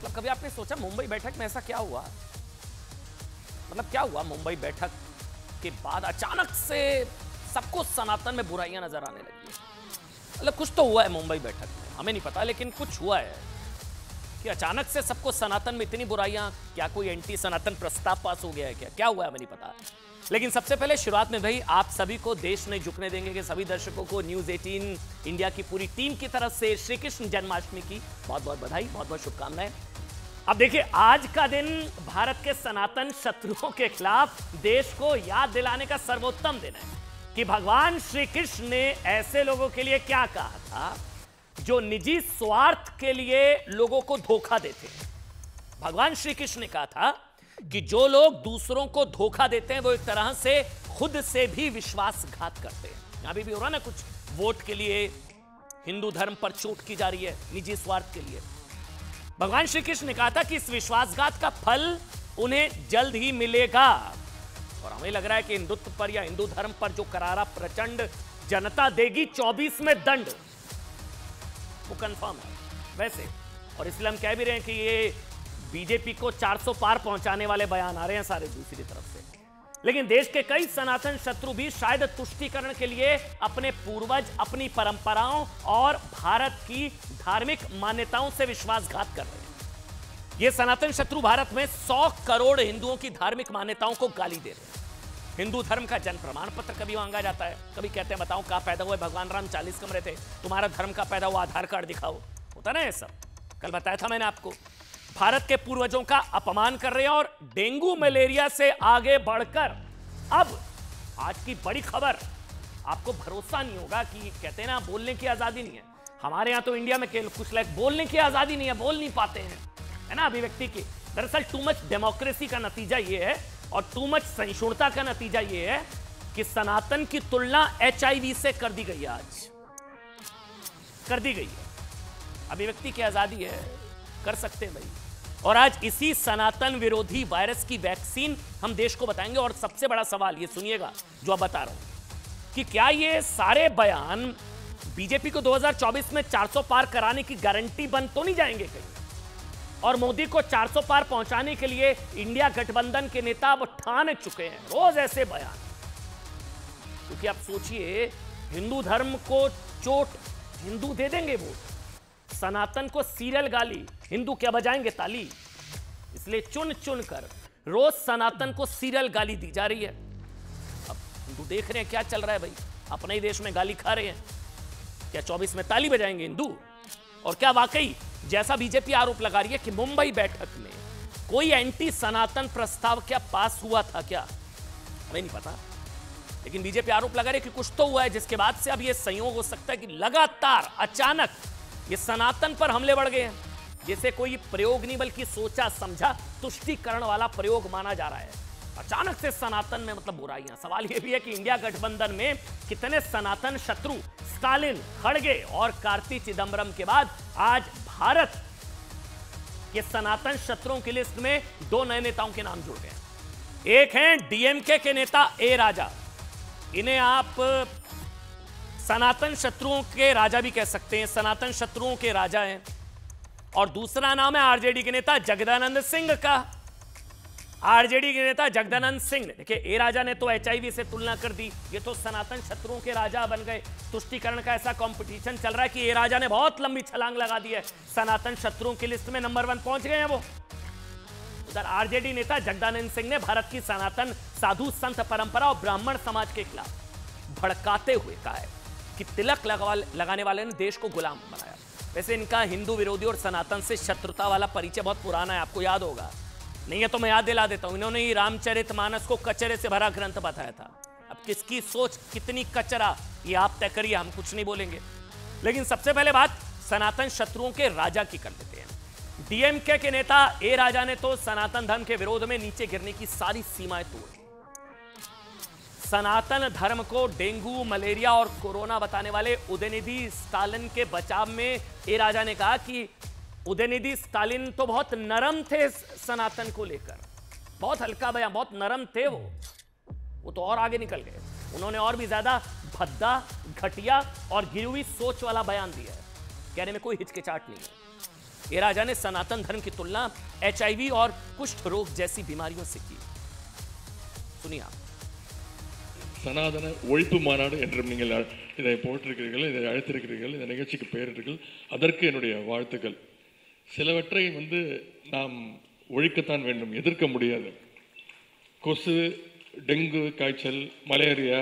मतलब कभी आपने सोचा मुंबई बैठक में ऐसा क्या हुआ? मतलब क्या हुआ मुंबई बैठक के बाद अचानक से सबको सनातन में बुराइयां नजर आने लगी? मतलब कुछ तो हुआ है मुंबई बैठक में, हमें नहीं पता, लेकिन कुछ हुआ है कि अचानक से सबको सनातन में इतनी बुराइयां। क्या कोई एंटी सनातन प्रस्ताव पास हो गया है? क्या हुआ है हमें नहीं पता। लेकिन सबसे पहले शुरुआत में भाई आप सभी को देश नहीं झुकने देंगे कि सभी दर्शकों को न्यूज़ 18 इंडिया की पूरी टीम की तरफ से श्री कृष्ण जन्माष्टमी की बहुत बहुत बधाई, बहुत बहुत शुभकामनाएं। अब देखिए, आज का दिन भारत के सनातन शत्रुओं के खिलाफ देश को याद दिलाने का सर्वोत्तम दिन है कि भगवान श्री कृष्ण ने ऐसे लोगों के लिए क्या कहा था जो निजी स्वार्थ के लिए लोगों को धोखा देते हैं। भगवान श्री कृष्ण ने कहा था कि जो लोग दूसरों को धोखा देते हैं वो एक तरह से खुद से भी विश्वासघात करते हैं। अभी भी हो रहा ना कुछ वोट के लिए, हिंदू धर्म पर चोट की जा रही है निजी स्वार्थ के लिए। भगवान श्री कृष्ण ने कहा था कि इस विश्वासघात का फल उन्हें जल्द ही मिलेगा। और हमें लग रहा है कि हिंदुत्व पर या हिंदू धर्म पर जो करारा प्रचंड जनता देगी 24 में दंड, वो कंफर्म है वैसे। और इसलिए हम कह भी रहे हैं कि ये बीजेपी को 400 पार पहुंचाने वाले बयान आ रहे हैं सारे दूसरी तरफ से। लेकिन देश के कई सनातन शत्रु भी शायद तुष्टीकरण के लिए अपने पूर्वज, अपनी परंपराओं और भारत की धार्मिक मान्यताओं से विश्वासघात कर रहे हैं। ये सनातन शत्रु भारत में 100 करोड़ हिंदुओं की धार्मिक मान्यताओं को गाली दे रहे हैं। हिंदू धर्म का जन्म प्रमाण पत्र कभी मांगा जाता है, कभी कहते हैं बताओ कहां पैदा हुए भगवान राम, 40 कमरे थे, तुम्हारा धर्म का पैदा हुआ आधार कार्ड दिखाओ, होता ना ये सब। कल बताया था मैंने आपको। भारत के पूर्वजों का अपमान कर रहे हैं और डेंगू मलेरिया से आगे बढ़कर अब आज की बड़ी खबर, आपको भरोसा नहीं होगा कि कहते हैं ना बोलने की आजादी नहीं है। हमारे यहां तो इंडिया में कुछ लोग बोलने की आजादी नहीं है, बोल नहीं पाते हैं, है ना, अभिव्यक्ति की। दरअसल टू मच डेमोक्रेसी का नतीजा यह है और टू मच सहिष्णुता का नतीजा यह है कि सनातन की तुलना HIV से कर दी गई है, आज कर दी गई है। अभिव्यक्ति की आजादी है, कर सकते हैं भाई। और आज इसी सनातन विरोधी वायरस की वैक्सीन हम देश को बताएंगे। और सबसे बड़ा सवाल ये सुनिएगा जो अब बता रहा हूं कि क्या ये सारे बयान बीजेपी को 2024 में 400 पार कराने की गारंटी बन तो नहीं जाएंगे कहीं? और मोदी को 400 पार पहुंचाने के लिए इंडिया गठबंधन के नेता अब ठान चुके हैं रोज ऐसे बयान। क्योंकि आप सोचिए, हिंदू धर्म को चोट हिंदू दे देंगे वोट, सनातन को सीरियल गाली, हिंदू क्या बजाएंगे ताली। इसलिए चुन चुन कर रोज सनातन को सीरियल गाली दी जा रही है। अब हिंदू देख रहे हैं क्या चल रहा है भाई, अपने ही देश में गाली खा रहे हैं। क्या 24 में ताली बजाएंगे हिंदू? और क्या वाकई जैसा बीजेपी आरोप लगा रही है कि मुंबई बैठक में कोई एंटी सनातन प्रस्ताव क्या पास हुआ था क्या? हमें नहीं पता, लेकिन बीजेपी आरोप लगा रही है कि कुछ तो हुआ है, जिसके बाद से अब यह संयोग हो सकता है कि लगातार अचानक ये सनातन पर हमले बढ़ गए हैं। जैसे कोई प्रयोग नहीं बल्कि सोचा समझा तुष्टीकरण वाला प्रयोग माना जा रहा है। अचानक से सनातन में मतलब बुराइयां। सवाल यह भी है कि इंडिया गठबंधन में कितने सनातन शत्रु स्टालिन, खड़गे और कार्ति चिदंबरम के बाद आज भारत के सनातन शत्रुओं की लिस्ट में 2 नए नेताओं के नाम जुड़ गए। एक हैं DMK के नेता A राजा, इन्हें आप सनातन शत्रुओं के राजा भी कह सकते हैं, सनातन शत्रुओं के राजा हैं। और दूसरा नाम है RJD के नेता जगदानंद सिंह का। RJD के नेता जगदानंद सिंह, देखिए A राजा ने तो HIV से तुलना कर दी, ये तो सनातन शत्रुओं के राजा बन गए। तुष्टीकरण का ऐसा कंपटीशन चल रहा है कि A राजा ने बहुत लंबी छलांग लगा दी है, सनातन शत्रुओं की लिस्ट में नंबर 1 पहुंच गए हैं वो। उधर RJD नेता जगदानंद सिंह ने भारत की सनातन साधु संत परंपरा और ब्राह्मण समाज के खिलाफ भड़काते हुए कहा है कि तिलक लगाने वाले ने देश को गुलाम बनाया। वैसे इनका हिंदू विरोधी और सनातन से शत्रुता वाला परिचय बहुत पुराना है, आपको याद होगा। नहीं है तो मैं याद दिला देता हूं। इन्होंने ही रामचरितमानस को कचरे से भरा ग्रंथ बताया था। अब किसकी सोच कितनी कचरा ये आप तय करिए, हम कुछ नहीं बोलेंगे। लेकिन सबसे पहले बात सनातन शत्रुओं के राजा की कर लेते हैं। DMK के नेता A राजा ने तो सनातन धर्म के विरोध में नीचे गिरने की सारी सीमाएं तोड़। सनातन धर्म को डेंगू, मलेरिया और कोरोना बताने वाले उदयनिधि स्टालिन के बचाव में A राजा ने कहा कि उदयनिधि स्टालिन तो बहुत नरम थे सनातन को लेकर, बहुत हल्का बयान, बहुत नरम थे वो तो और आगे निकल गए। उन्होंने और भी ज्यादा भद्दा, घटिया और गिरी हुई सोच वाला बयान दिया है। कहने में कोई हिचकिचाहट नहीं है। ए राजा ने सनातन धर्म की तुलना HIV और कुष्ठ रोग जैसी बीमारियों से की। सुनिए आप। சனாதன ஒழிப்பு மாநாடு என்றும் நீங்கள் இதை போட்டிருக்கிறீர்கள், இதை அழைத்திருக்கிறீர்கள், இந்த நிகழ்ச்சிக்கு பெயரிட்டீர்கள். அதற்கு என்னுடைய வாழ்த்துக்கள். சிலவற்றை நாம் ஒழிக்கத்தான் வேண்டும், எதிர்க்க முடியாது. கொசு, டெங்கு காய்ச்சல், மலேரியா,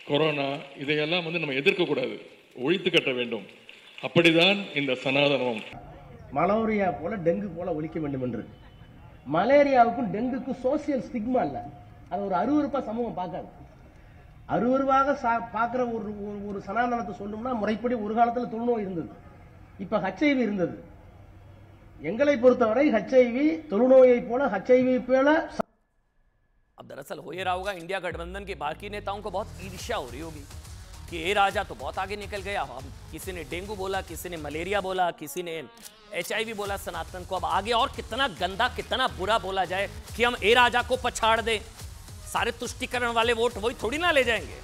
கொரோனா இதையெல்லாம் நம்ம எதிர்க்கக்கூடாது, ஒழித்து கட்ட வேண்டும். அப்படிதான் இந்த சனாதனம். மலேரியா போல டெங்கு போல ஒழிக்க வேண்டும் என்று. மலேரியாவுக்கும் டெங்குக்கும் சோசியல் ஸ்டிக்மா இல்லை, அது ஒரு அருவருப்பா சமூகம் பார்க்காது. அருவருவாக பார்க்குற ஒரு சனாதனத்தை சொல்லணும்னா முறைப்படி ஒரு காலத்தில் தொழுநோய் இருந்தது, இப்போ HIV இருந்தது. எங்களை பொறுத்தவரை HIV தொழுநோயை போல HIV போல। अब दरअसल हो ये रहा होगा, इंडिया गठबंधन के बाकी नेताओं को बहुत ईर्ष्या हो रही होगी कि ए राजा तो बहुत आगे निकल गया। हम किसी ने डेंगू बोला, किसी ने मलेरिया बोला, किसी ने HIV बोला सनातन को। अब आगे और कितना गंदा, कितना बुरा बोला जाए कि हम ए राजा को पछाड़ दें। सारे तुष्टीकरण वाले वोट वही थोड़ी ना ले जाएंगे।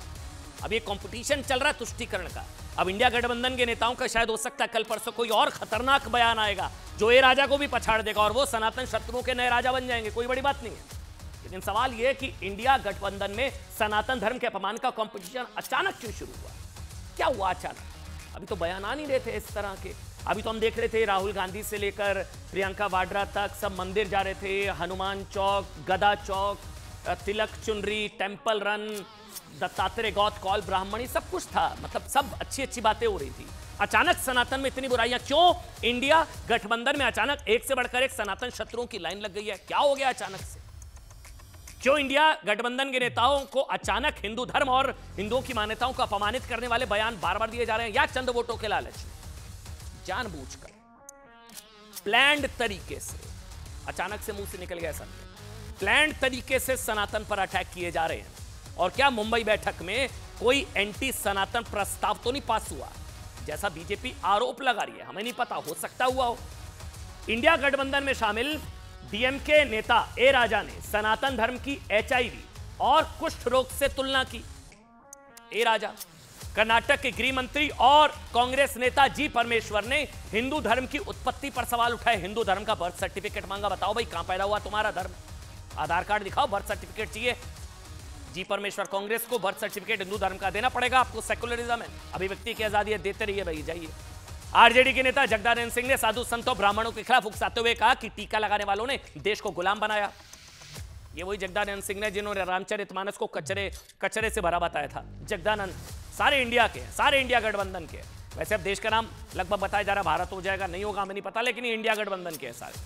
अब ये कंपटीशन चल रहा है तुष्टीकरण का। अब इंडिया गठबंधन के नेताओं का शायद हो सकता है कल परसों कोई और खतरनाक बयान आएगा जो ए राजा को भी पछाड़ देगा और वो सनातन शत्रुओं के नए राजा बन जाएंगे। कोई बड़ी बात नहीं है, लेकिन सवाल ये है कि इंडिया गठबंधन में सनातन धर्म के अपमान का कंपटीशन अचानक क्यों शुरू हुआ? क्या हुआ अचानक? अभी तो बयान आ नहीं रहे थे इस तरह के। अभी तो हम देख रहे थे राहुल गांधी से लेकर प्रियंका वाड्रा तक सब मंदिर जा रहे थे, हनुमान चौक, गदा चौक, तिलक चुनरी, टेम्पल रन, दत्तात्रेय गौत कॉल, ब्राह्मणी, सब कुछ था। मतलब सब अच्छी अच्छी बातें हो रही थी। अचानक सनातन में इतनी बुराइयां क्यों? इंडिया गठबंधन में अचानक एक से बढ़कर एक सनातन शत्रुओं की लाइन लग गई है। क्या हो गया अचानक से? क्यों इंडिया गठबंधन के नेताओं को अचानक हिंदू धर्म और हिंदुओं की मान्यताओं को अपमानित करने वाले बयान बार बार दिए जा रहे हैं? या चंद वोटों के लालच में जानबूझकर प्लान्ड तरीके से अचानक से मुंह से निकल गया सब, प्लान्ड तरीके से सनातन पर अटैक किए जा रहे हैं? और क्या मुंबई बैठक में कोई एंटी सनातन प्रस्ताव तो नहीं पास हुआ जैसा बीजेपी आरोप लगा रही है? हमें नहीं पता, हो सकता हुआ हो। इंडिया गठबंधन में शामिल DMK नेता ए राजा ने सनातन धर्म की HIV और कुष्ठ रोग से तुलना की। ए राजा, कर्नाटक के गृह मंत्री और कांग्रेस नेता जी परमेश्वर ने हिंदू धर्म की उत्पत्ति पर सवाल उठाए। हिंदू धर्म का बर्थ सर्टिफिकेट मांगा, बताओ भाई कहां पैदा हुआ तुम्हारा धर्म? आधार कार्ड दिखाओ, बर्थ सर्टिफिकेट चाहिए। जी परमेश्वर, कांग्रेस को बर्थ सर्टिफिकेट हिंदू धर्म का देना पड़ेगा आपको, सेकुलरिज्म है, अभिव्यक्ति की आजादी है, देते रहिए भाई, जाइए। RJD के नेता जगदानंद सिंह ने साधु संतों ब्राह्मणों के खिलाफ उकसाते हुए कहा कि टीका लगाने वालों ने देश को गुलाम बनाया। ये वही जगदानंद सिंह ने जिन्होंने रामचरितमानस को कचरे से भरा बताया था। जगदानंद सारे इंडिया के, सारे इंडिया गठबंधन के। वैसे अब देश का नाम लगभग बताया जा रहा, भारत हो जाएगा, नहीं होगा हमें नहीं पता, लेकिन ये इंडिया गठबंधन के है सारे।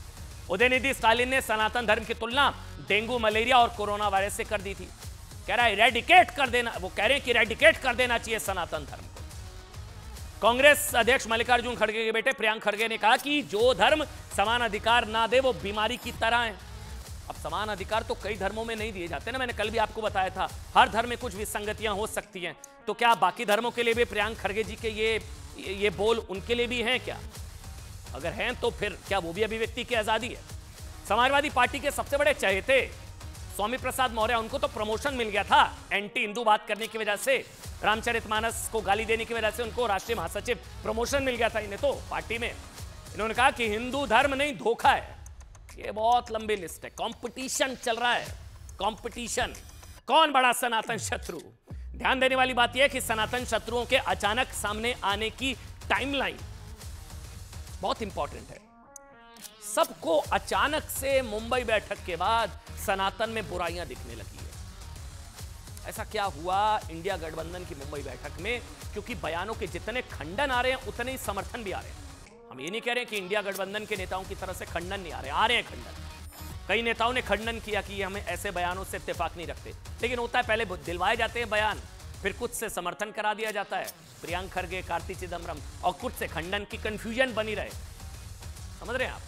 उदयनिधि स्टालिन ने सनातन धर्म की तुलना डेंगू, मलेरिया और कोरोना वायरस से कर दी थी। कह रहा है इरेडिकेट कर देना, वो कह रहे हैं कि इरेडिकेट कर देना चाहिए सनातन धर्म को। कांग्रेस अध्यक्ष मल्लिकार्जुन खड़गे के बेटे प्रियंक खड़गे ने कहा कि जो धर्म समान अधिकार ना दे वो बीमारी की तरह है। अब समान अधिकार तो कई धर्मों में नहीं दिए जाते ना, मैंने कल भी आपको बताया था, हर धर्म में कुछ विसंगतियां हो सकती हैं। तो क्या बाकी धर्मों के लिए भी प्रियंक खड़गे जी के ये बोल उनके लिए भी हैं क्या? अगर हैं तो फिर क्या वो भी अभिव्यक्ति की आजादी है? समाजवादी पार्टी के सबसे बड़े चहेते स्वामी प्रसाद मौर्य, उनको तो प्रमोशन मिल गया था एंटी हिंदू बात करने की वजह से, रामचरितमानस को गाली देने की वजह से उनको राष्ट्रीय महासचिव प्रमोशन मिल गया था इन्हें तो पार्टी में। इन्होंने कहा कि हिंदू धर्म नहीं धोखा है। ये बहुत लंबी लिस्ट है, कंपटीशन चल रहा है, कंपटीशन। कौन बड़ा सनातन शत्रु? ध्यान देने वाली बात यह है कि सनातन शत्रुओं के अचानक सामने आने की टाइमलाइन बहुत इंपॉर्टेंट है। सबको अचानक से मुंबई बैठक के बाद सनातन में बुराइयां दिखने लगी है। ऐसा क्या हुआ इंडिया गठबंधन की मुंबई बैठक में? क्योंकि बयानों के जितने खंडन आ रहे हैं उतने ही समर्थन भी आ रहे हैं। हम ये नहीं कह रहे कि इंडिया गठबंधन के नेताओं की तरफ से खंडन नहीं आ रहे हैं खंडन। कई नेताओं ने खंडन किया कि हमें ऐसे बयानों से इत्तेफाक नहीं रखते, लेकिन होता है पहले दिलवाए जाते हैं बयान, फिर कुछ से समर्थन करा दिया जाता है, प्रियंक खड़गे, कार्ति चिदम्बरम, और कुछ से खंडन की कंफ्यूजन बनी रहे। समझ रहे हैं आप?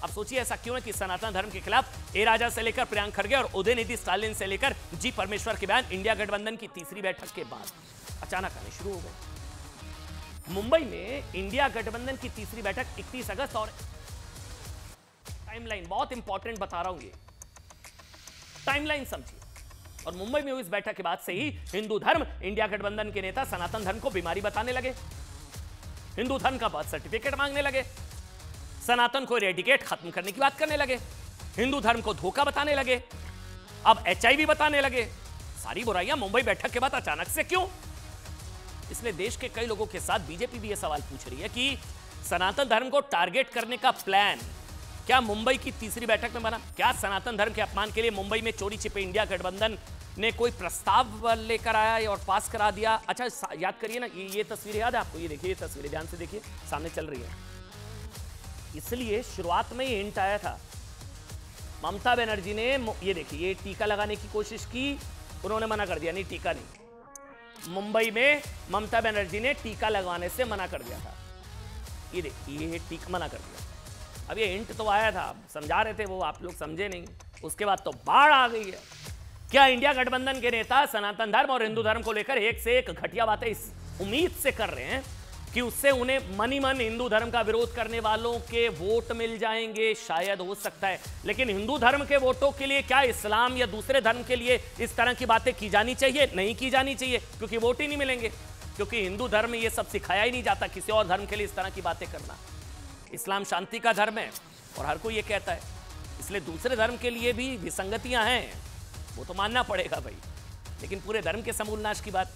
अब सोचिए ऐसा क्यों है कि सनातन धर्म के खिलाफ ए राजा से लेकर प्रियंक खड़गे और उदयनिधि स्टालिन से लेकर जी परमेश्वर के बयान इंडिया गठबंधन की तीसरी बैठक के बाद अचानक आने शुरू हो गए। मुंबई में इंडिया गठबंधन की तीसरी बैठक 31 अगस्त, और टाइमलाइन बहुत इंपॉर्टेंट बता रहा हूं, ये टाइमलाइन समझिए। और मुंबई में हुई इस बैठक के बाद से ही हिंदू धर्म, इंडिया गठबंधन के नेता सनातन धर्म को बीमारी बताने लगे, हिंदू धर्म का बर्थ सर्टिफिकेट मांगने लगे। सनातन को रेडिकेट खत्म करने की बात करने लगे, हिंदू धर्म को धोखा बताने लगे, अब HIV बताने लगे। सारी बुराइयां मुंबई बैठक के बाद अचानक से क्यों? इसलिए देश के कई लोगों के साथ बीजेपी भी यह सवाल पूछ रही है कि सनातन धर्म को टारगेट करने का प्लान क्या मुंबई की तीसरी बैठक में बना? क्या सनातन धर्म के अपमान के लिए मुंबई में चोरी छिपे इंडिया गठबंधन ने कोई प्रस्ताव लेकर आया और पास करा दिया? अच्छा याद करिए ना, ये तस्वीर याद है आपको? ये देखिए, ये तस्वीरें ध्यान से देखिए, सामने चल रही है। इसलिए शुरुआत में ये हिंट आया था। ममता बनर्जी ने ये देखिए, ये टीका लगाने की कोशिश की, उन्होंने मना कर दिया, नहीं टीका नहीं। मुंबई में ममता बनर्जी ने टीका लगवाने से मना कर दिया था। ये देखिए, ये टीका मना कर दिया। अब ये हिंट तो आया था, समझा रहे थे वो, आप लोग समझे नहीं। उसके बाद तो बाढ़ आ गई है। क्या इंडिया गठबंधन के नेता सनातन धर्म और हिंदू धर्म को लेकर एक से एक घटिया बातें इस उम्मीद से कर रहे हैं कि उससे उन्हें मनी मन हिंदू धर्म का विरोध करने वालों के वोट मिल जाएंगे? शायद हो सकता है, लेकिन हिंदू धर्म के वोटों के लिए क्या इस्लाम या दूसरे धर्म के लिए इस तरह की बातें की जानी चाहिए? नहीं की जानी चाहिए, क्योंकि वोट ही नहीं मिलेंगे। क्योंकि हिंदू धर्म में यह सब सिखाया ही नहीं जाता, किसी और धर्म के लिए इस तरह की बातें करना। इस्लाम शांति का धर्म है और हर कोई ये कहता है, इसलिए दूसरे धर्म के लिए भी विसंगतियां हैं, वो तो मानना पड़ेगा भाई। लेकिन पूरे धर्म के समूल नाश की बात,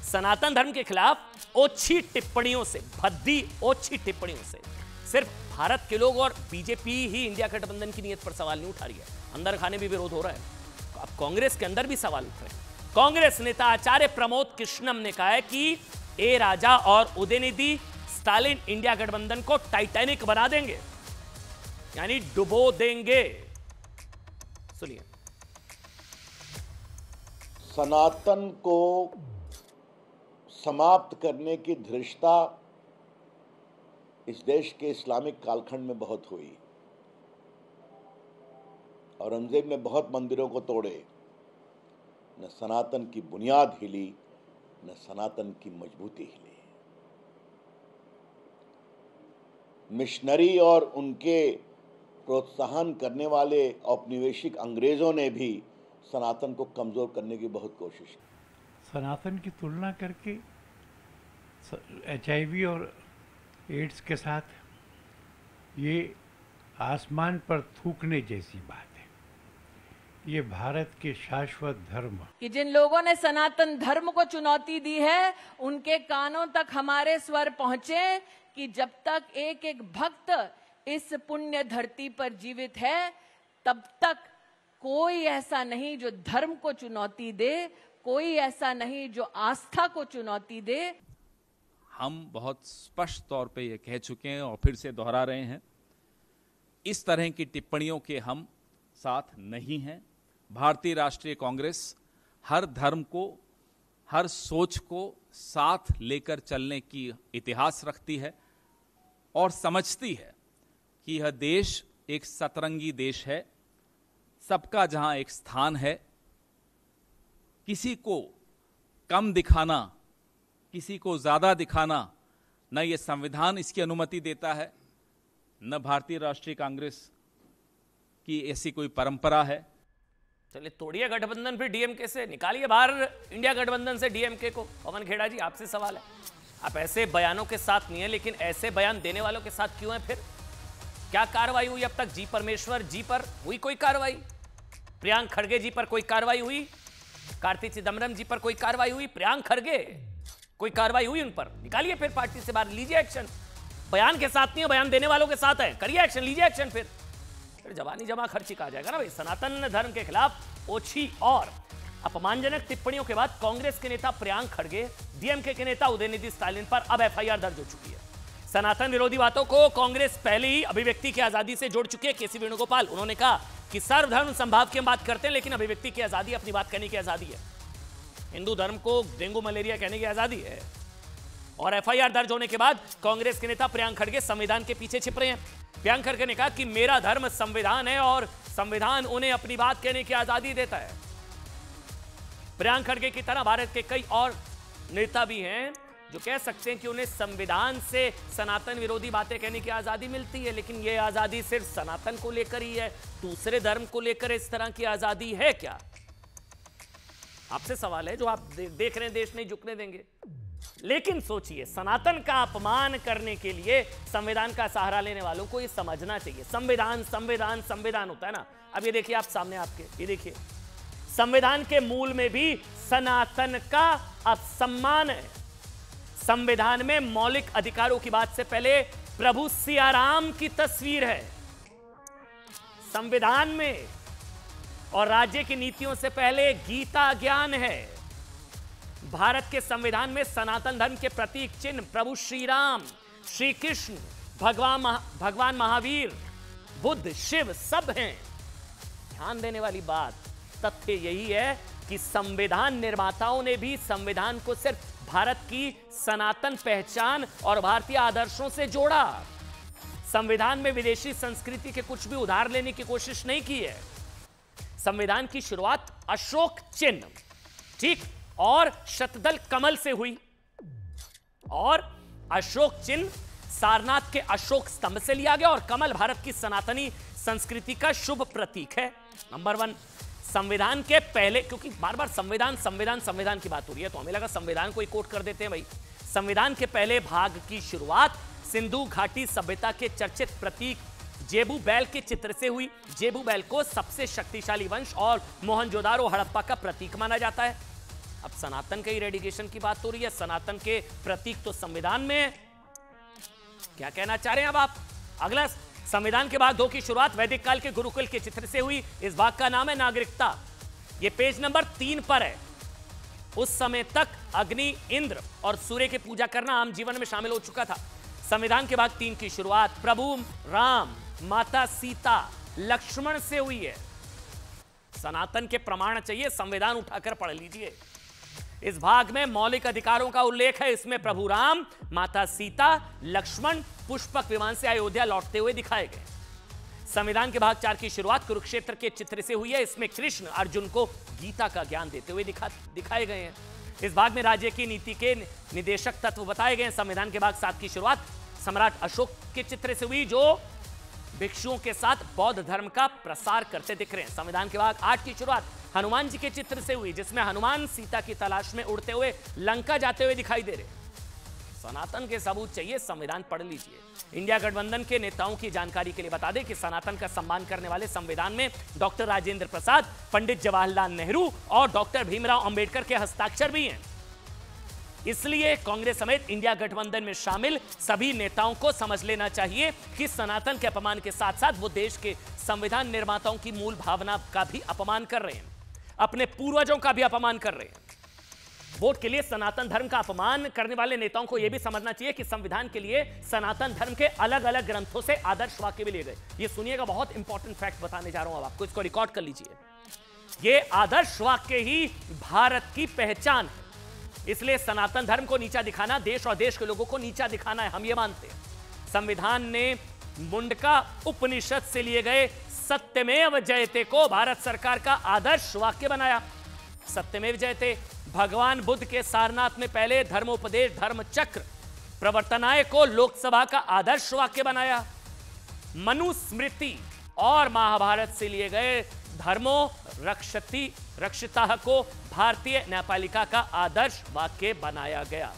सनातन धर्म के खिलाफ ओछी टिप्पणियों से, भद्दी ओछी टिप्पणियों से सिर्फ भारत के लोग और बीजेपी ही इंडिया गठबंधन की नीयत पर सवाल नहीं उठा रही है, अंदर खाने भी विरोध हो रहा है। अब कांग्रेस के अंदर भी सवाल उठ रहे हैं। कांग्रेस नेता आचार्य प्रमोद कृष्णम ने कहा है कि ए राजा और उदयनिधि स्टालिन इंडिया गठबंधन को टाइटैनिक बना देंगे, यानी डुबो देंगे। सुनिए। सनातन को समाप्त करने की धृष्टता इस देश के इस्लामिक कालखंड में बहुत हुई। औरंगजेब ने बहुत मंदिरों को तोड़े, न सनातन की बुनियाद हिली, न सनातन की मजबूती हिली। मिशनरी और उनके प्रोत्साहन करने वाले औपनिवेशिक अंग्रेजों ने भी सनातन को कमजोर करने की बहुत कोशिश की। सनातन की तुलना करके HIV और एड्स के साथ ये आसमान पर थूकने जैसी बात है। ये भारत के शाश्वत धर्म कि जिन लोगों ने सनातन धर्म को चुनौती दी है, उनके कानों तक हमारे स्वर पहुंचे कि जब तक एक एक भक्त इस पुण्य धरती पर जीवित है, तब तक कोई ऐसा नहीं जो धर्म को चुनौती दे, कोई ऐसा नहीं जो आस्था को चुनौती दे। हम बहुत स्पष्ट तौर पे ये कह चुके हैं और फिर से दोहरा रहे हैं, इस तरह की टिप्पणियों के हम साथ नहीं हैं। भारतीय राष्ट्रीय कांग्रेस हर धर्म को, हर सोच को साथ लेकर चलने की इतिहास रखती है और समझती है कि यह देश एक सतरंगी देश है, सबका जहां एक स्थान है। किसी को कम दिखाना, किसी को ज्यादा दिखाना, न ये संविधान इसकी अनुमति देता है, न भारतीय राष्ट्रीय कांग्रेस की ऐसी कोई परंपरा है। चलिए तोड़िए गठबंधन, फिर डीएमके से निकालिए बाहर इंडिया गठबंधन से डीएमके को। पवन खेड़ा जी, आपसे सवाल है, आप ऐसे बयानों के साथ नहीं है, लेकिन ऐसे बयान देने वालों के साथ क्यों है? फिर क्या कार्रवाई हुई अब तक? जी परमेश्वर जी पर हुई कोई कार्रवाई? प्रियांक खड़गे जी पर कोई कार्रवाई हुई? कार्ति चिदम्बरम जी पर कोई कार्रवाई हुई? प्रियांक खड़गे कोई कार्रवाई हुई उन पर? निकालिए फिर पार्टी से बाहर, लीजिए एक्शन। बयान के साथ नहीं है, बयान देने वालों के साथ है, करिए एक्शन, लीजिए एक्शन। फिर जवानी जमा खर्ची कहा जाएगा ना भाई। सनातन धर्म के खिलाफ ओछी और अपमानजनक टिप्पणियों के बाद कांग्रेस के नेता प्रियांक खड़गे, डीएमके के नेता उदयनिधि स्टालिन पर अब एफआईआर दर्ज हो चुकी है। सनातन विरोधी बातों को कांग्रेस पहले ही अभिव्यक्ति की आजादी से जोड़ चुकी है। केसी वेणुगोपाल, उन्होंने कहा कि सर्वधर्म संभाव की हम बात करते हैं, लेकिन अभिव्यक्ति की आजादी, अपनी बात कहने की आजादी है। हिंदू धर्म को डेंगू मलेरिया कहने की आजादी है। और एफआईआर दर्ज होने के बाद कांग्रेस के नेता प्रियांक खड़गे संविधान के पीछे छिप रहे हैं। प्रियांक खड़गे ने कहा कि मेरा धर्म संविधान है और संविधान उन्हें अपनी बात कहने की आजादी देता है। प्रियांक खड़गे की तरह भारत के कई और नेता भी हैं जो कह सकते हैं कि उन्हें संविधान से सनातन विरोधी बातें कहने की आजादी मिलती है, लेकिन यह आजादी सिर्फ सनातन को लेकर ही है, दूसरे धर्म को लेकर इस तरह की आजादी है क्या? आपसे सवाल है, जो आप देख रहे हैं देश नहीं झुकने देंगे। लेकिन सोचिए, सनातन का अपमान करने के लिए संविधान का सहारा लेने वालों को यह समझना चाहिए, संविधान संविधान संविधान होता है ना। अब ये देखिए आप सामने, आपके ये देखिए, संविधान के मूल में भी सनातन का अपसम्मान है। संविधान में मौलिक अधिकारों की बात से पहले प्रभु सियाराम की तस्वीर है संविधान में, और राज्य की नीतियों से पहले गीता ज्ञान है। भारत के संविधान में सनातन धर्म के प्रतीक चिन्ह प्रभु श्री राम, श्री कृष्ण, भगवान महावीर, बुद्ध, शिव सब हैं। ध्यान देने वाली बात, तथ्य यही है कि संविधान निर्माताओं ने भी संविधान को सिर्फ भारत की सनातन पहचान और भारतीय आदर्शों से जोड़ा। संविधान में विदेशी संस्कृति के कुछ भी उधार लेने की कोशिश नहीं की है। संविधान की शुरुआत अशोक चिन्ह, ठीक, और शतदल कमल से हुई, और अशोक चिन्ह सारनाथ के अशोक स्तंभ से लिया गया, और कमल भारत की सनातनी संस्कृति का शुभ प्रतीक है। नंबर 1, संविधान के पहले, क्योंकि बार बार संविधान संविधान संविधान की बात हो रही है तो हमें लगा संविधान को ही कोट कर देते हैं भाई। संविधान के पहले भाग की शुरुआत सिंधु घाटी सभ्यता के चर्चित प्रतीक जेबू बैल के चित्र से हुई। जेबू बैल को सबसे शक्तिशाली वंश और मोहनजोदारो हड़प्पा का प्रतीक माना जाता है। अब सनातन के इरेडिकेशन की बात हो रही है, सनातन के प्रतीक तो संविधान में है। क्या कहना चाह रहे हैं अब आप? अगला, संविधान के भाग 2 की शुरुआत वैदिक काल के गुरुकुल के चित्र से हुई। इस भाग का नाम है नागरिकता। यह पेज नंबर 3 पर है। उस समय तक अग्नि, इंद्र और सूर्य की पूजा करना आम जीवन में शामिल हो चुका था। संविधान के भाग 3 की शुरुआत प्रभु राम, माता सीता, लक्ष्मण से हुई है। सनातन के प्रमाण चाहिए, संविधान उठाकर पढ़ लीजिए। इस भाग में मौलिक अधिकारों का उल्लेख है। इसमें प्रभु राम, माता सीता, लक्ष्मण पुष्पक विमान से अयोध्या लौटते हुए दिखाए गए। संविधान के भाग 4 की शुरुआत कुरुक्षेत्र के चित्र से हुई है। इसमें कृष्ण अर्जुन को गीता का ज्ञान देते हुए दिखाए गए हैं। इस भाग में राज्य की नीति के निदेशक तत्व बताए गए हैं। संविधान के भाग 7 की शुरुआत सम्राट अशोक के चित्र से हुई, जो भिक्षुओं के साथ बौद्ध धर्म का प्रसार करते दिख रहे हैं। संविधान के भाग 8 की शुरुआत हनुमान जी के चित्र से हुई, जिसमें हनुमान सीता की तलाश में उड़ते हुए लंका जाते हुए दिखाई दे रहे। सनातन के सबूत चाहिए, संविधान पढ़ लीजिए। इंडिया गठबंधन के नेताओं की जानकारी के लिए बता दें कि सनातन का सम्मान करने वाले संविधान में डॉक्टर राजेंद्र प्रसाद, पंडित जवाहरलाल नेहरू और डॉक्टर भीमराव अंबेडकर के हस्ताक्षर भी हैं। इसलिए कांग्रेस समेत इंडिया गठबंधन में शामिल सभी नेताओं को समझ लेना चाहिए कि सनातन के अपमान के साथ साथ वो देश के संविधान निर्माताओं की मूल भावना का भी अपमान कर रहे हैं, अपने पूर्वजों का भी अपमान कर रहे हैं। वोट के लिए सनातन धर्म का अपमान करने वाले नेताओं को यह भी समझना चाहिए कि संविधान के लिए सनातन धर्म के अलग अलग ग्रंथों से आदर्श वाक्य भी लिए गए। ये सुनिएगा, बहुत इंपॉर्टेंट फैक्ट बताने जा रहा हूं अब आपको, इसको रिकॉर्ड कर लीजिए। ये आदर्श वाक्य ही भारत की पहचान है। इसलिए सनातन धर्म को नीचा दिखाना देश और देश के लोगों को नीचा दिखाना है, हम ये मानते हैं। संविधान ने मुंडका उपनिषद से लिए गए सत्यमेव जयते को भारत सरकार का आदर्श वाक्य बनाया। सत्यमेव जयते भगवान बुद्ध के सारनाथ में पहले धर्मोपदेश धर्मचक्र प्रवर्तनाय को लोकसभा का आदर्श वाक्य बनाया। मनुस्मृति और महाभारत से लिए गए धर्मो रक्षिता को भारतीय न्यायपालिका का आदर्श वाक्य बनाया गया।